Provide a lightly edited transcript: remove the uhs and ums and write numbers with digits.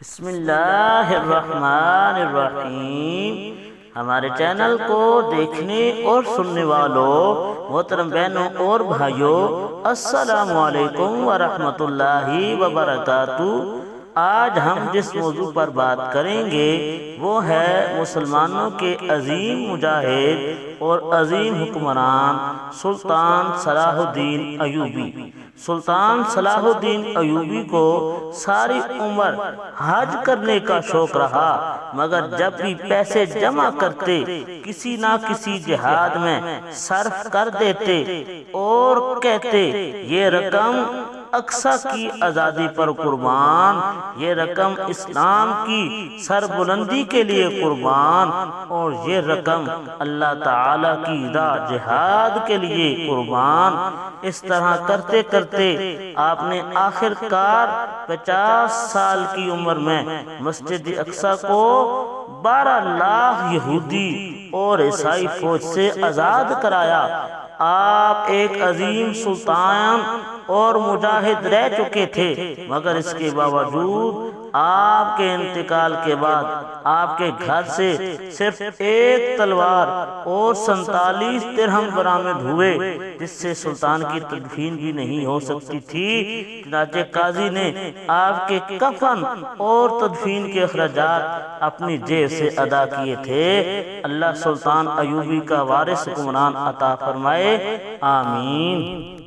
بسم اللہ الرحمن الرحیم۔ ہمارے چینل کو دیکھنے اور سننے والوں محترم بہنوں اور بھائیوں، السلام علیکم ورحمۃ اللہ وبرکاتہ۔ آج ہم جس موضوع پر بات کریں گے وہ ہے مسلمانوں کے عظیم مجاہد اور عظیم حکمران سلطان صلاح الدین ایوبی۔ سلطان صلاح الدین ایوبی کو ساری عمر حج کرنے کا شوق رہا، مگر جب بھی پیسے جمع کرتے کسی نہ کسی جہاد میں صرف کر دیتے اور کہتے یہ رقم اقصی کی آزادی پر قربان، یہ رقم اسلام کی سربلندی کے لیے قربان، اور یہ رقم اللہ تعالی کی راہ جہاد کے لیے قربان۔ اس طرح کرتے کرتے آپ نے آخر کار 50 سال کی عمر میں مسجد اقصی کو 12 لاکھ یہودی اور عیسائی فوج سے آزاد کرایا۔ آپ ایک عظیم سلطان اور مجاہد رہ چکے تھے، مگر اس کے باوجود آپ کے انتقال کے بعد آپ کے گھر سے صرف ایک تلوار اور 47 درہم برآمد ہوئے، جس سے سلطان کی تدفین بھی نہیں ہو سکتی تھی۔ چنانچہ قاضی نے آپ کے کفن اور تدفین کے اخراجات اپنی جیب سے ادا کیے تھے۔ اللہ سلطان ایوبی کا وارث حکمران عطا فرمائے، آمین۔